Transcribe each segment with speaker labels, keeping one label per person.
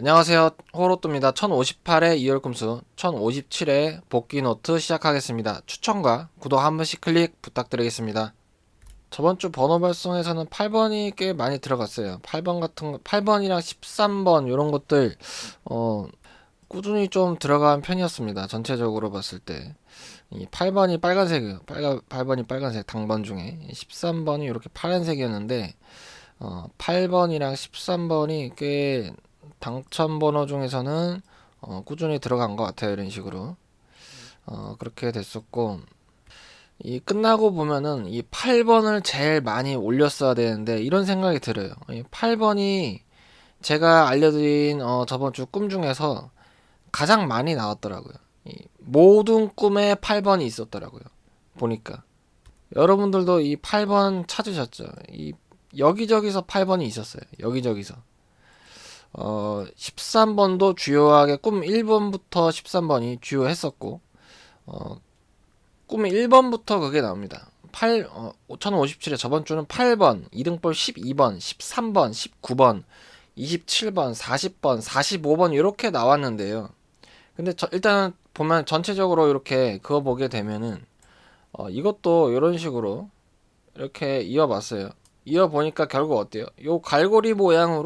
Speaker 1: 안녕하세요. 호로또입니다. 1058의 2월 금수, 1057의 복귀 노트 시작하겠습니다. 추천과 구독 한 번씩 클릭 부탁드리겠습니다. 저번 주 번호 발송에서는 8번이 꽤 많이 들어갔어요. 8번이랑 13번 이런 것들 꾸준히 좀 들어간 편이었습니다. 전체적으로 봤을 때. 이 8번이 빨간색이에요. 8번이 빨간색 당번 중에 13번이 이렇게 파란색이었는데 8번이랑 13번이 꽤 당첨 번호 중에서는 꾸준히 들어간 것 같아요. 이런 식으로 그렇게 됐었고, 이 끝나고 보면은 이 8번을 제일 많이 올렸어야 되는데 이런 생각이 들어요. 이 8번이 제가 알려드린 저번 주 꿈 중에서 가장 많이 나왔더라고요. 이 모든 꿈에 8번이 있었더라고요. 보니까 여러분들도 이 8번 찾으셨죠? 이 여기저기서 8번이 있었어요. 여기저기서. 13번도 주요하게 꿈 1번부터 13번이 주요했었고, 꿈 1번부터 그게 나옵니다. 5057에 저번 주는 8번, 이등볼 12번, 13번, 19번, 27번, 40번, 45번 이렇게 나왔는데요. 근데 일단 보면 전체적으로 이렇게 그거 보게 되면은, 이것도 이런 식으로 이렇게 이어봤어요. 이어보니까 결국 어때요? 요 갈고리 모양.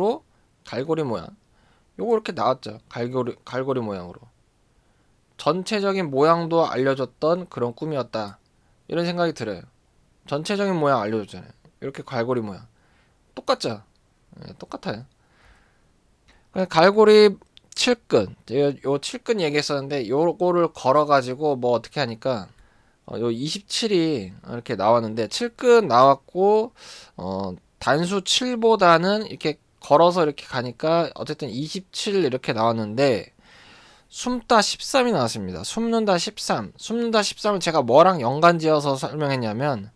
Speaker 1: 요거 이렇게 나왔죠. 갈고리 모양으로. 전체적인 모양도 알려줬던 그런 꿈이었다. 이런 생각이 들어요. 전체적인 모양 알려줬잖아요. 이렇게 갈고리 모양. 똑같죠? 네, 똑같아요. 갈고리 칠근. 요 칠근 얘기했었는데, 요거를 걸어가지고 뭐 어떻게 하니까, 요 27이 이렇게 나왔는데, 칠근 나왔고, 단수 7보다는 이렇게 걸어서 이렇게 가니까, 어쨌든 27 이렇게 나왔는데, 숨다 13이 나왔습니다. 숨는다 13. 숨는다 13을 제가 뭐랑 연관지어서 설명했냐면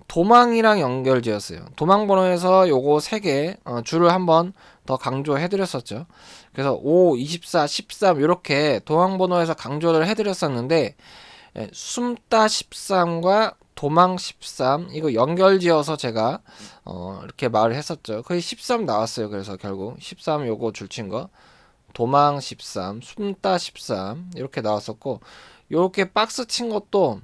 Speaker 1: 도망이랑 연결지었어요. 도망 번호에서 요거 3개 줄을 한번 더 강조해드렸었죠. 그래서 5, 24, 13 이렇게 도망 번호에서 강조를 해드렸었는데 숨다 13과 도망 13 이거 연결지어서 제가 이렇게 말을 했었죠. 거의 13 나왔어요. 그래서 결국 13 요거 줄친 거 도망 13, 숨다 13 이렇게 나왔었고, 이렇게 박스 친 것도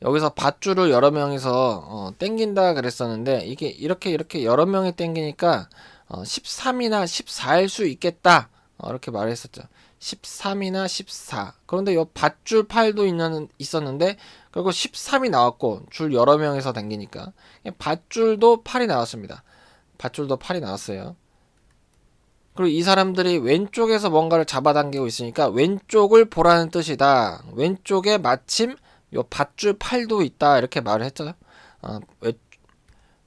Speaker 1: 여기서 밧줄을 여러 명이서 땡긴다 그랬었는데, 이게 이렇게 여러 명이 땡기니까 13이나 14일 수 있겠다 이렇게 말했었죠. 13이나 14. 그런데 요 밧줄 8도 있었는데 결국 13이 나왔고, 줄 여러 명이서 당기니까 밧줄도 8이 나왔습니다. 밧줄도 8이 나왔어요. 그리고 이 사람들이 왼쪽에서 뭔가를 잡아당기고 있으니까 왼쪽을 보라는 뜻이다. 왼쪽에 마침 요 밧줄 팔도 있다. 이렇게 말을 했죠. 어,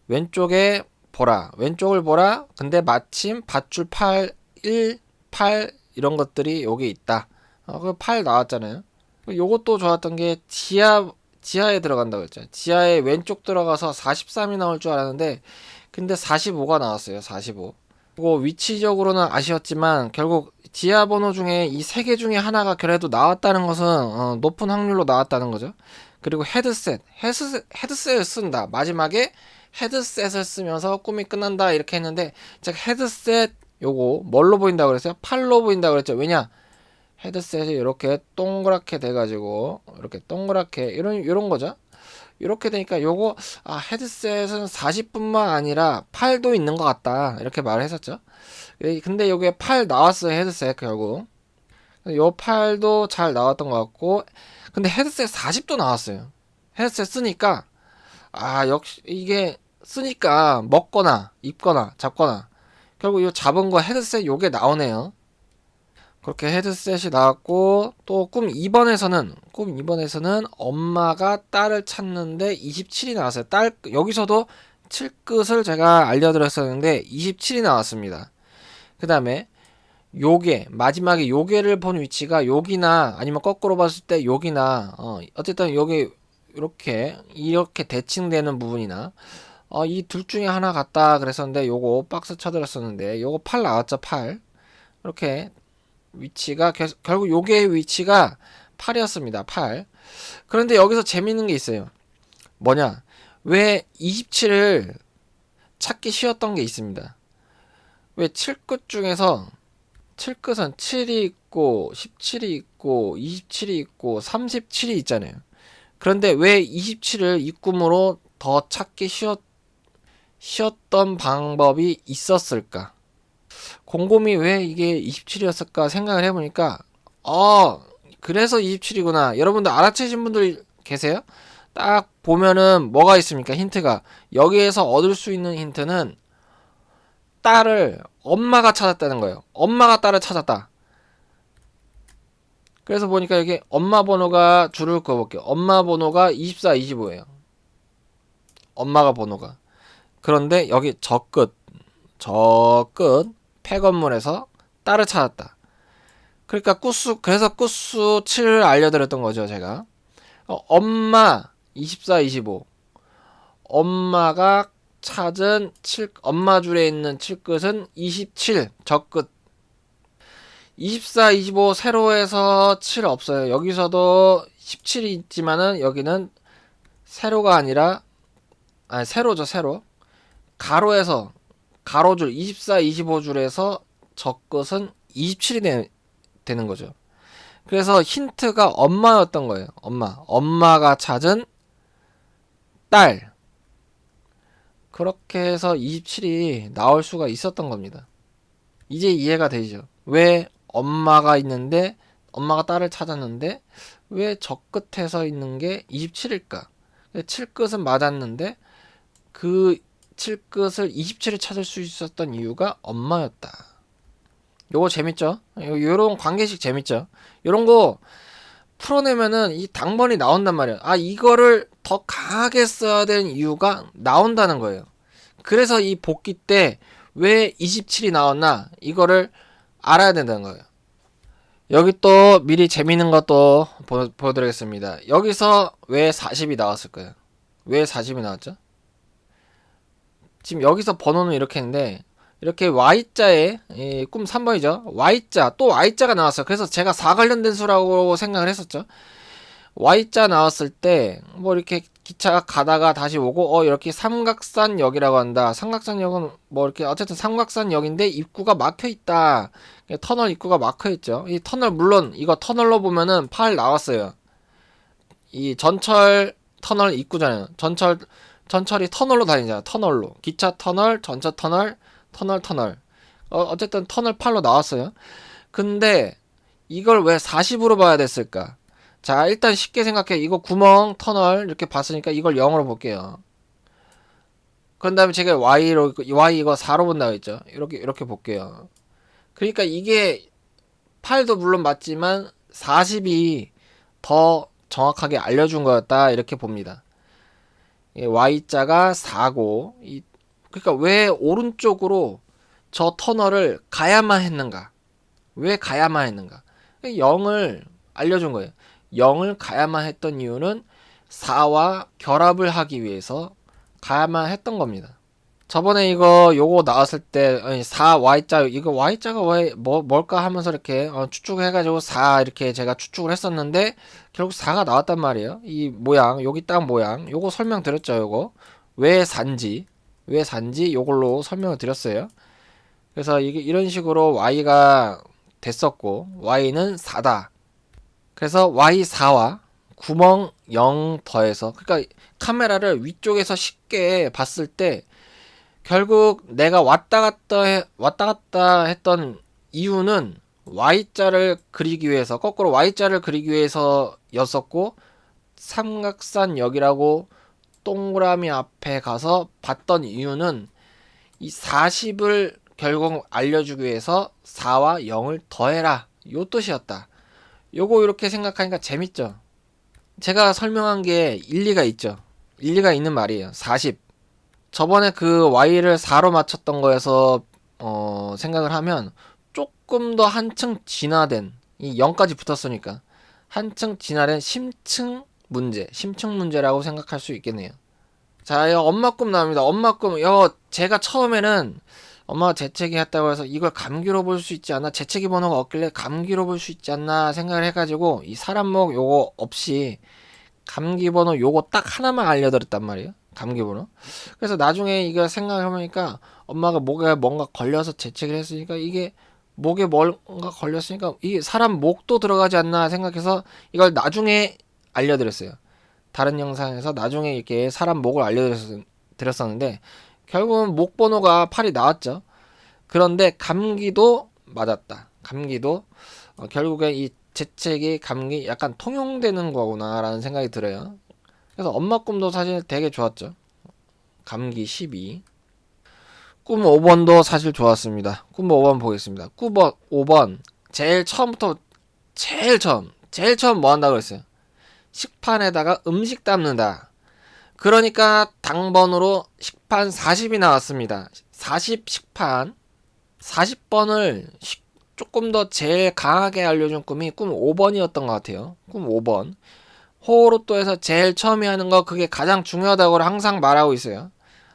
Speaker 1: 왼쪽에 보라. 왼쪽을 보라. 근데 마침 밧줄 팔, 1, 8 이런 것들이 여기 있다. 그8 나왔잖아요. 요것도 좋았던 게 지하에 들어간다고 했죠. 지하에 왼쪽 들어가서 43이 나올 줄 알았는데 근데 45가 나왔어요. 45. 그리고 위치적으로는 아쉬웠지만 결국 지하 번호 중에 이 세 개 중에 하나가 그래도 나왔다는 것은 높은 확률로 나왔다는 거죠. 그리고 헤드셋을 쓴다. 마지막에 헤드셋을 쓰면서 꿈이 끝난다 이렇게 했는데 제가 헤드셋 요거 뭘로 보인다고 그랬어요? 팔로 보인다고 그랬죠. 왜냐? 헤드셋이 이렇게 동그랗게 돼가지고 이렇게 동그랗게 이런 거죠. 이렇게 되니까 요거 헤드셋은 40분만 아니라 8도 있는 것 같다 이렇게 말을 했었죠. 근데 여기에 8 나왔어요. 헤드셋 결국 요 8도 잘 나왔던 것 같고, 근데 헤드셋 40도 나왔어요. 헤드셋 쓰니까 역시 이게 쓰니까 먹거나 입거나 잡거나 결국 요 잡은 거 헤드셋 요게 나오네요. 그렇게 헤드셋이 나왔고, 또 꿈 2번에서는 엄마가 딸을 찾는데 27이 나왔어요. 여기서도 7끝을 제가 알려드렸었는데 27이 나왔습니다. 그 다음에 마지막에 요게를 본 위치가 여기나 아니면 거꾸로 봤을 때 여기나, 어쨌든 여기 이렇게 대칭되는 부분이나, 이 둘 중에 하나 같다 그랬었는데 요거 박스 쳐드렸었는데 요거 8 나왔죠. 8 이렇게 위치가 결국 요게 위치가 8이었습니다. 8. 그런데 여기서 재밌는 게 있어요. 뭐냐? 왜 27을 찾기 쉬웠던 게 있습니다. 왜 7끝 중에서 7끝은 7이 있고 17이 있고 27이 있고 37이 있잖아요. 그런데 왜 27을 입금으로 더 찾기 쉬웠던 방법이 있었을까? 곰곰이 왜 이게 27이었을까 생각을 해보니까 그래서 27이구나. 여러분들 알아채신 분들 계세요? 딱 보면은 뭐가 있습니까? 힌트가. 여기에서 얻을 수 있는 힌트는 딸을 엄마가 찾았다는 거예요. 엄마가 딸을 찾았다. 그래서 보니까 여기 엄마 번호가 줄을 그어볼게요. 엄마 번호가 24, 25예요. 엄마가 번호가. 그런데 여기 저 끝 폐건물에서 딸을 찾았다. 그러니까 그래서 꾸수 7을 알려드렸던 거죠, 제가. 엄마 24, 25. 엄마가 찾은 엄마 줄에 있는 7끝은 27, 저 끝. 24, 25 세로에서 7 없어요. 여기서도 17이 있지만은 여기는 세로가 아니라 세로죠, 세로. 가로에서 가로줄 24, 25줄에서 저 끝은 27이 되는 거죠. 그래서 힌트가 엄마였던 거예요. 엄마가 찾은 딸. 그렇게 해서 27이 나올 수가 있었던 겁니다. 이제 이해가 되죠. 왜 엄마가 있는데 엄마가 딸을 찾았는데 왜 저 끝에서 있는 게 27일까? 7끝은 맞았는데 그 7끝을 27을 찾을 수 있었던 이유가 엄마였다. 요거 재밌죠? 요런 관계식 재밌죠? 요런 거 풀어내면은 이 당번이 나온단 말이야. 이거를 더 강하게 써야 되는 이유가 나온다는 거예요. 그래서 이 복귀 때 왜 27이 나왔나 이거를 알아야 된다는 거예요. 여기 또 미리 재밌는 것도 보여드리겠습니다. 여기서 왜 40이 나왔을까요? 왜 40이 나왔죠? 지금 여기서 번호는 이렇게 했는데 이렇게 Y자에 꿈 3번이죠. Y자 또 Y자가 나왔어요. 그래서 제가 4 관련된 수라고 생각을 했었죠. Y자 나왔을 때 뭐 이렇게 기차가 가다가 다시 오고 이렇게 삼각산역이라고 한다. 삼각산역은 뭐 이렇게 어쨌든 삼각산역인데 입구가 막혀 있다. 터널 입구가 막혀 있죠. 이 터널 물론 이거 터널로 보면은 8 나왔어요. 이 전철 터널 입구잖아요. 전철이 터널로 다니잖아. 터널로. 기차 터널, 전차 터널, 터널. 어쨌든 터널 8로 나왔어요. 근데 이걸 왜 40으로 봐야 됐을까? 자, 일단 쉽게 생각해. 이거 구멍, 터널 이렇게 봤으니까 이걸 0으로 볼게요. 그런 다음에 제가 Y 이거 4로 본다고 했죠. 이렇게 볼게요. 그러니까 이게 8도 물론 맞지만 40이 더 정확하게 알려준 거였다. 이렇게 봅니다. Y자가 4고 그러니까 왜 오른쪽으로 저 터널을 가야만 했는가? 왜 가야만 했는가? 0을 알려준 거예요. 0을 가야만 했던 이유는 4와 결합을 하기 위해서 가야만 했던 겁니다. 저번에 요거 나왔을 때 4Y자 이거 Y자가 왜 뭘까 하면서 이렇게 추측해가지고 4 이렇게 제가 추측을 했었는데 결국 4가 나왔단 말이에요. 이 모양 여기 딱 모양 요거 설명드렸죠. 요거 왜 산지 요걸로 설명을 드렸어요. 그래서 이게 이런 식으로 Y가 됐었고 Y는 4다. 그래서 Y4와 구멍 0 더해서 그러니까 카메라를 위쪽에서 쉽게 봤을 때 결국 내가 왔다 갔다 했던 이유는 Y자를 그리기 위해서 거꾸로 Y자를 그리기 위해서였었고 삼각산역이라고 동그라미 앞에 가서 봤던 이유는 이 40을 결국 알려주기 위해서 4와 0을 더해라 요 뜻이었다. 요거 이렇게 생각하니까 재밌죠. 제가 설명한 게 일리가 있죠. 일리가 있는 말이에요. 40 저번에 그 Y를 4로 맞췄던 거에서 생각을 하면 조금 더 한층 진화된 이 0까지 붙었으니까 한층 진화된 심층 문제라고 생각할 수 있겠네요. 자, 이거 엄마 꿈 나옵니다. 엄마 꿈. 제가 처음에는 엄마가 재채기 했다고 해서 이걸 감기로 볼 수 있지 않나? 재채기 번호가 없길래 감기로 볼 수 있지 않나 생각을 해가지고 이 사람목 요거 없이 감기 번호 요거 딱 하나만 알려드렸단 말이에요. 감기 번호. 그래서 나중에 이거 생각해보니까 엄마가 목에 뭔가 걸려서 재채기를 했으니까 이게 목에 뭔가 걸렸으니까 이 사람 목도 들어가지 않나 생각해서 이걸 나중에 알려드렸어요. 다른 영상에서 나중에 이렇게 사람 목을 알려드렸었는데 결국은 목 번호가 8이 나왔죠. 그런데 감기도 맞았다. 감기도 결국에 이 재채기, 감기 약간 통용되는 거구나라는 생각이 들어요. 그래서 엄마 꿈도 사실 되게 좋았죠. 감기 12. 꿈 5번도 사실 좋았습니다. 꿈 5번 보겠습니다. 꿈 5번 제일 처음부터 제일 처음 뭐 한다고 그랬어요? 식판에다가 음식 담는다. 그러니까 당번으로 식판 40이 나왔습니다. 40 식판 40번을 조금 더 제일 강하게 알려준 꿈이 꿈 5번이었던 것 같아요. 꿈 5번. 호로또에서 제일 처음에 하는 거 그게 가장 중요하다고 항상 말하고 있어요.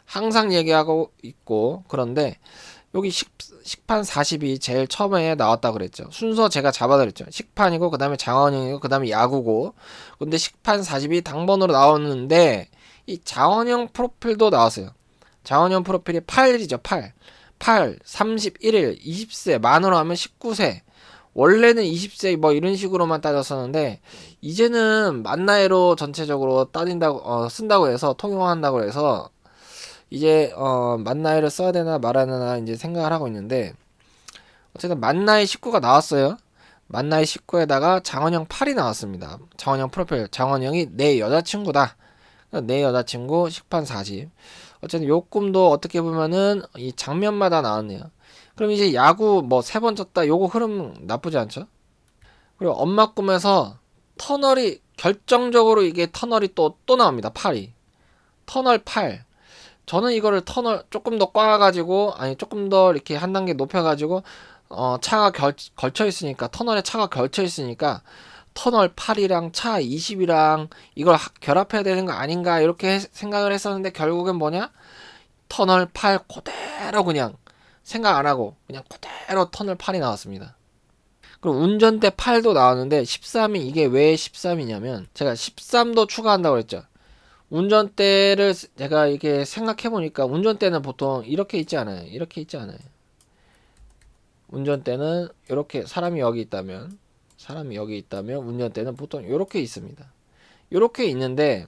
Speaker 1: 항상 얘기하고 있고 그런데 여기 식판 40이 제일 처음에 나왔다 그랬죠. 순서 제가 잡아드렸죠. 식판이고 그 다음에 장원영이고 그 다음에 야구고 근데 식판 40이 당번으로 나오는데 이 장원영 프로필도 나왔어요. 장원영 프로필이 8일이죠. 8 31일 20세 만으로 하면 19세 원래는 20세 뭐 이런 식으로만 따졌었는데 이제는 만 나이로 전체적으로 따진다고 쓴다고 해서 통용한다고 해서 이제 만 나이를 써야 되나 말아야 되나 이제 생각을 하고 있는데 어쨌든 만 나이 19가 나왔어요. 만 나이 19에다가 장원영 8이 나왔습니다. 장원영 프로필 장원영이 내 여자친구다. 내 여자친구 식판 40. 어쨌든 요 꿈도 어떻게 보면은 이 장면마다 나왔네요. 그럼 이제 야구 뭐 3번 쳤다 요거 흐름 나쁘지 않죠? 그리고 엄마 꿈에서 터널이 결정적으로 이게 터널이 또 나옵니다. 8이. 터널 8. 저는 이거를 터널 조금 더 꽈가지고 아니 조금 더 이렇게 한 단계 높여가지고 차가 걸쳐 있으니까 터널에 차가 걸쳐 있으니까 터널 8이랑 차 20이랑 이걸 결합해야 되는 거 아닌가 이렇게 생각을 했었는데 결국엔 뭐냐? 터널 8 그대로 그냥 생각 안 하고 그냥 그대로 터널 8이 나왔습니다. 그리고 운전대 8도 나왔는데 13이 이게 왜 13이냐면 제가 13도 추가한다고 그랬죠. 운전대를 제가 이렇게 생각해 보니까 운전대는 보통 이렇게 있지 않아요. 이렇게 있지 않아요. 운전대는 이렇게 사람이 여기 있다면 운전대는 보통 이렇게 있습니다. 이렇게 있는데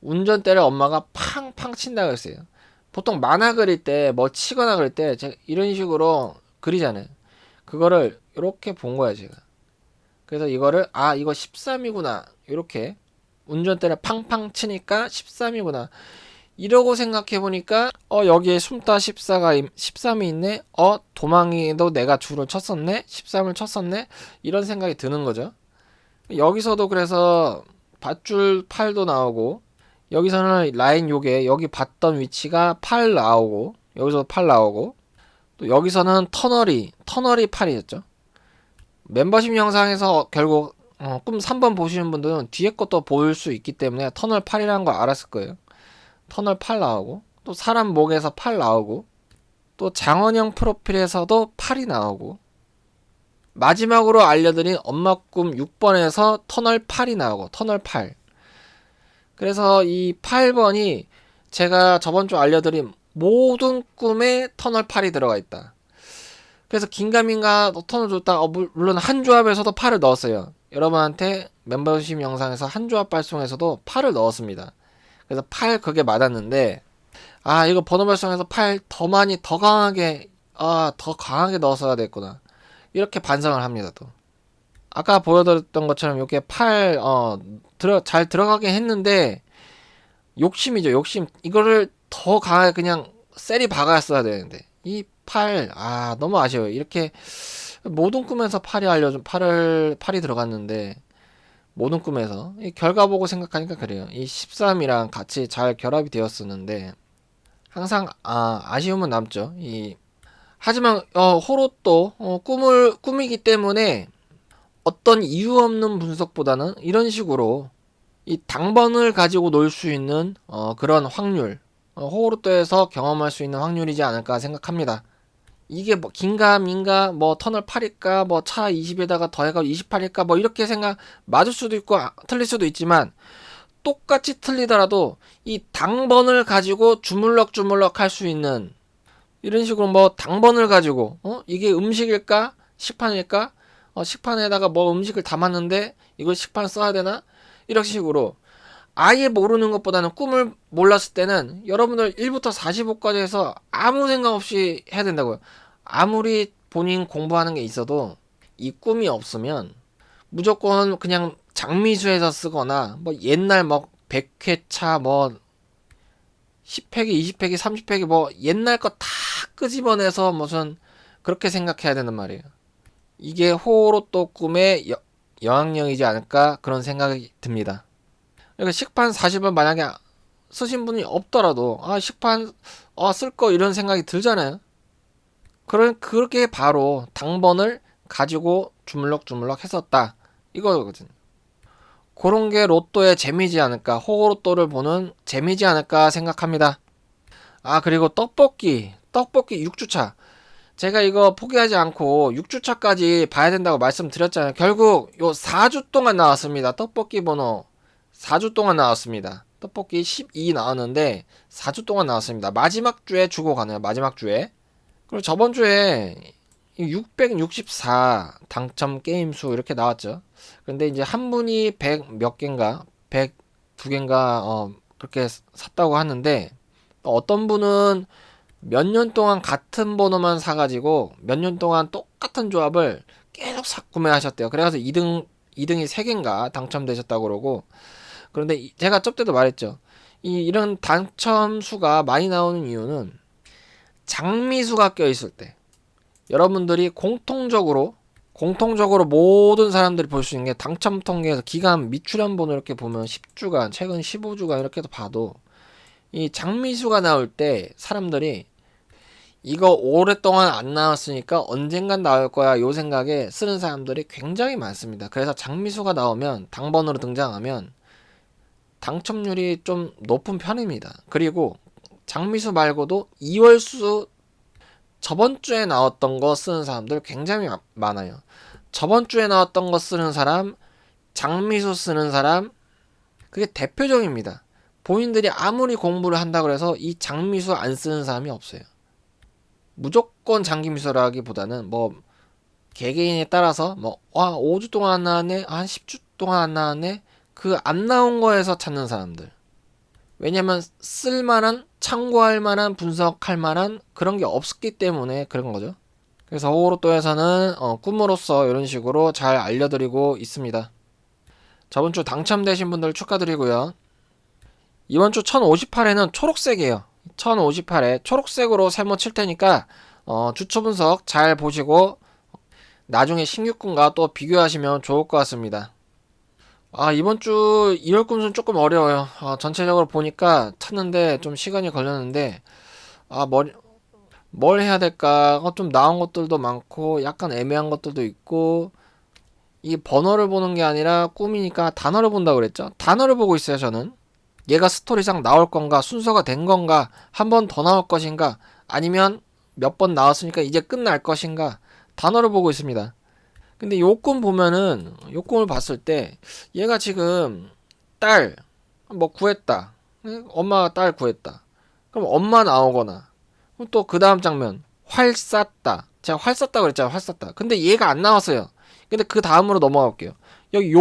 Speaker 1: 운전대를 엄마가 팡팡 친다고 했어요. 보통 만화 그릴 때 뭐 치거나 그릴 때 제가 이런 식으로 그리잖아요. 그거를 이렇게 본 거야 제가. 그래서 이거를 이거 13이구나 이렇게 운전대를 팡팡 치니까 13이구나 이러고 생각해보니까 여기에 숨다 13이 있네. 도망이도 내가 줄을 쳤었네. 13을 쳤었네. 이런 생각이 드는 거죠. 여기서도 그래서 밧줄 8도 나오고 여기서는 라인 요게 여기 봤던 위치가 8 나오고 여기서 8 나오고 또 여기서는 터널이 8이었죠. 멤버십 영상에서 결국 꿈 3번 보시는 분들은 뒤에 것도 볼 수 있기 때문에 터널 8이라는 거 알았을 거예요. 터널 8 나오고 또 사람 목에서 8 나오고 또 장원영 프로필에서도 8이 나오고 마지막으로 알려드린 엄마 꿈 6번에서 터널 8이 나오고 터널 8 그래서 이 8번이 제가 저번 주 알려드린 모든 꿈에 터널 8이 들어가 있다. 그래서 긴가민가 터널 줬다 물론 한 조합에서도 8을 넣었어요. 여러분한테 멤버십 영상에서 한 조합 발송에서도 8을 넣었습니다. 그래서 8 그게 맞았는데 이거 번호 발송에서 8 더 많이 더 강하게 더 강하게 넣었어야 됐구나 이렇게 반성을 합니다. 또 아까 보여드렸던 것처럼 이렇게 8 잘 들어가긴 했는데 욕심이죠. 욕심. 이거를 더 강하게 그냥 셀이 박았어야 되는데 이 8 너무 아쉬워요. 이렇게 모든 꿈에서 8이 들어갔는데 모든 꿈에서 이 결과 보고 생각하니까 그래요. 이 13이랑 같이 잘 결합이 되었었는데 항상 아쉬움은 남죠. 하지만 호로또 꿈이기 때문에 어떤 이유 없는 분석보다는 이런 식으로 이 당번을 가지고 놀 수 있는 그런 확률 호로또에서 경험할 수 있는 확률이지 않을까 생각합니다. 이게 뭐 긴가 민가 뭐 터널 8일까 뭐 차 20에다가 더해가 28일까 뭐 이렇게 생각 맞을 수도 있고 틀릴 수도 있지만 똑같이 틀리더라도 이 당번을 가지고 주물럭 할 수 있는 이런 식으로 뭐 당번을 가지고 이게 음식일까 식판일까 식판에다가 뭐 음식을 담았는데 이걸 식판 써야 되나 이런 식으로 아예 모르는 것보다는 꿈을 몰랐을 때는 여러분들 1부터 45까지 해서 아무 생각 없이 해야 된다고요. 아무리 본인 공부하는 게 있어도 이 꿈이 없으면 무조건 그냥 장미수에서 쓰거나 뭐 옛날 뭐 100회차 뭐 10회기 20회기 30회기 뭐 옛날 거 다 끄집어내서 무슨 그렇게 생각해야 된단 말이에요. 이게 호로또 꿈의 영향력이지 않을까 그런 생각이 듭니다. 그러니까 식판 40을 만약에 쓰신 분이 없더라도 식판 쓸 거 이런 생각이 들잖아요. 그렇게 바로 당번을 가지고 주물럭주물럭 했었다 이거거든요. 그런 게 로또의 재미지 않을까, 호로또를 보는 재미지 않을까 생각합니다. 그리고 떡볶이 6주차. 제가 이거 포기하지 않고 6주차까지 봐야 된다고 말씀드렸잖아요. 결국 요 4주 동안 나왔습니다. 떡볶이 번호 4주 동안 나왔습니다. 떡볶이 12 나왔는데 4주 동안 나왔습니다. 마지막 주에 주고 가네요. 마지막 주에. 그리고 저번 주에 664 당첨 게임 수 이렇게 나왔죠. 근데 이제 한 분이 100 몇 개인가 102개인가 그렇게 샀다고 하는데 어떤 분은 몇 년 동안 같은 번호만 사가지고 몇 년 동안 똑같은 조합을 계속 구매하셨대요. 그래서 2등이 3개인가 당첨되셨다고 그러고. 그런데 제가 저때도 말했죠. 이런 당첨 수가 많이 나오는 이유는 장미수가 껴있을 때 여러분들이 공통적으로 모든 사람들이 볼 수 있는 게 당첨 통계에서 기간 미출현 번호 이렇게 보면 10주간 최근 15주간 이렇게 봐도 이 장미수가 나올 때 사람들이 이거 오랫동안 안 나왔으니까 언젠간 나올 거야 요 생각에 쓰는 사람들이 굉장히 많습니다. 그래서 장미수가 나오면 당번으로 등장하면 당첨률이 좀 높은 편입니다. 그리고 장미수 말고도 2월수 저번 주에 나왔던 거 쓰는 사람들 굉장히 많아요. 저번 주에 나왔던 거 쓰는 사람, 장미수 쓰는 사람, 그게 대표적입니다. 본인들이 아무리 공부를 한다고 해서 이 장미수 안 쓰는 사람이 없어요. 무조건 장기미수라기보다는 뭐 개개인에 따라서 5주 동안 안 나왔네, 한 10주 동안 안 나왔네, 그 안 나온 거에서 찾는 사람들. 왜냐면 쓸만한 참고할 만한 분석할 만한 그런 게 없기 때문에 그런 거죠. 그래서 호로또에서는 꿈으로써 이런 식으로 잘 알려드리고 있습니다. 저번 주 당첨되신 분들 축하드리고요. 이번 주 1058회는 초록색이에요. 1058회 초록색으로 세모 칠 테니까 주초 분석 잘 보시고 나중에 신규꿈과 또 비교하시면 좋을 것 같습니다. 이번 주 2월 꿈수는 조금 어려워요. 전체적으로 보니까 찾는데 좀 시간이 걸렸는데 뭘 해야 될까 좀 나온 것들도 많고 약간 애매한 것들도 있고 이 번호를 보는 게 아니라 꿈이니까 단어를 본다고 그랬죠. 단어를 보고 있어요. 저는 얘가 스토리상 나올 건가 순서가 된 건가 한 번 더 나올 것인가 아니면 몇 번 나왔으니까 이제 끝날 것인가 단어를 보고 있습니다. 근데 요 꿈 보면은 요 꿈을 봤을 때 얘가 지금 딸 뭐 구했다. 엄마가 딸 구했다. 그럼 엄마 나오거나 또 그 다음 장면 활 쐈다. 제가 활 쐈다 그랬잖아요. 활 쐈다. 근데 얘가 안 나왔어요. 근데 그 다음으로 넘어가 볼게요. 여기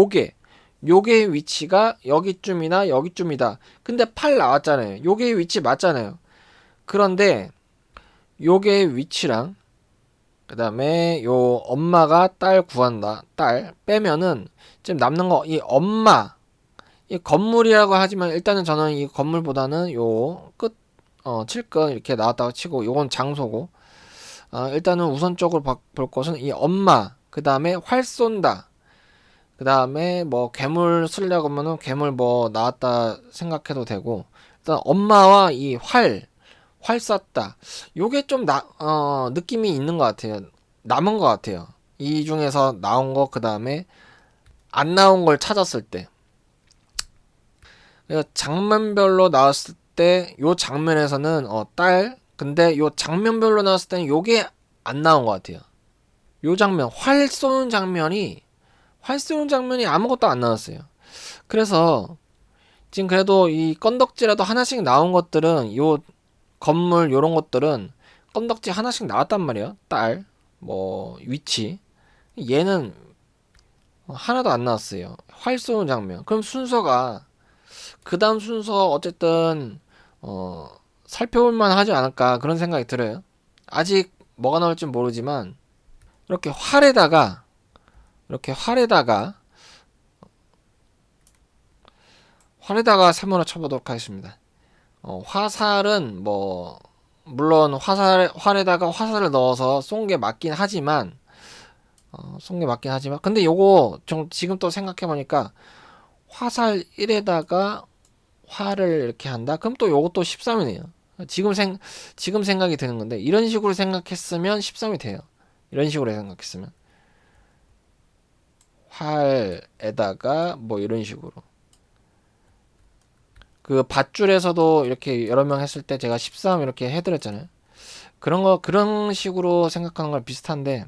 Speaker 1: 요게 위치가 여기쯤이나 여기쯤이다. 근데 팔 나왔잖아요. 요게 위치 맞잖아요. 그런데 요게 위치랑 그 다음에 요 엄마가 딸 구한다. 딸 빼면은 지금 남는 거 이 엄마 이 건물이라고 하지만 일단은 저는 이 건물보다는 요 끝 칠건 이렇게 나왔다고 치고 요건 장소고 일단은 우선적으로 볼 것은 이 엄마 그 다음에 활 쏜다 그 다음에 뭐 괴물 쓰려고 하면은 괴물 뭐 나왔다 생각해도 되고 일단 엄마와 이 활 쐈다. 요게 좀 느낌이 있는 것 같아요. 남은 것 같아요. 이 중에서 나온 거, 그 다음에 안 나온 걸 찾았을 때. 장면별로 나왔을 때, 요 장면에서는, 근데 요 장면별로 나왔을 때는 요게 안 나온 것 같아요. 요 장면, 활 쏘는 장면이 아무것도 안 나왔어요. 그래서, 지금 그래도 이 건덕지라도 하나씩 나온 것들은 요 건물 요런 것들은 건덕지 하나씩 나왔단 말이야. 딸, 뭐 위치. 얘는 하나도 안 나왔어요. 활 쏘는 장면. 그럼 순서가 그 다음 순서 어쨌든 살펴볼만 하지 않을까 그런 생각이 들어요. 아직 뭐가 나올지 모르지만 이렇게 활에다가 세모를 쳐보도록 하겠습니다. 화살은 뭐 물론 활에다가 화살을 넣어서 쏜 게 맞긴 하지만 근데 요거 좀 지금 또 생각해보니까 화살 1에다가 활을 이렇게 한다? 그럼 또 요것도 13이네요. 지금 생각이 드는 건데, 이런 식으로 생각했으면 13이 돼요. 이런 식으로 생각했으면. 활에다가, 뭐 이런 식으로. 그 밧줄에서도 이렇게 여러 명 했을 때 제가 13 이렇게 해드렸잖아요. 그런 식으로 생각하는 걸 비슷한데,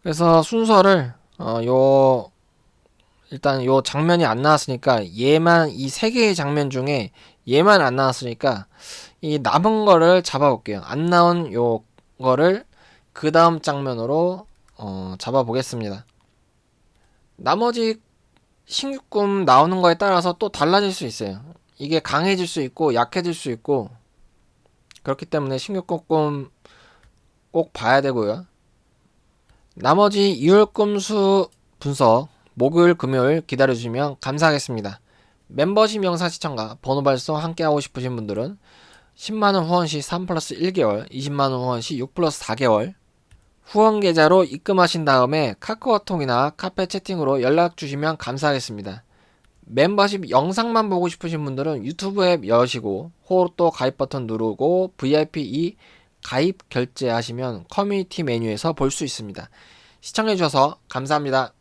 Speaker 1: 그래서 순서를, 일단 요 장면이 안 나왔으니까 이 세 개의 장면 중에 얘만 안 나왔으니까 이 남은 거를 잡아볼게요. 안 나온 요거를 그 다음 장면으로 잡아보겠습니다. 나머지 신규꿈 나오는 거에 따라서 또 달라질 수 있어요. 이게 강해질 수 있고 약해질 수 있고 그렇기 때문에 신규꿈 꼭 봐야 되고요. 나머지 2월 꿈수 분석 목요일 금요일 기다려주시면 감사하겠습니다. 멤버십 영상 시청과 번호 발송 함께하고 싶으신 분들은 10만원 후원 시 3 플러스 1개월, 20만원 후원 시 6 플러스 4개월 후원 계좌로 입금하신 다음에 카카오톡이나 카페 채팅으로 연락 주시면 감사하겠습니다. 멤버십 영상만 보고 싶으신 분들은 유튜브 앱 여시고 호또 가입 버튼 누르고 VIP 2 가입 결제하시면 커뮤니티 메뉴에서 볼 수 있습니다. 시청해주셔서 감사합니다.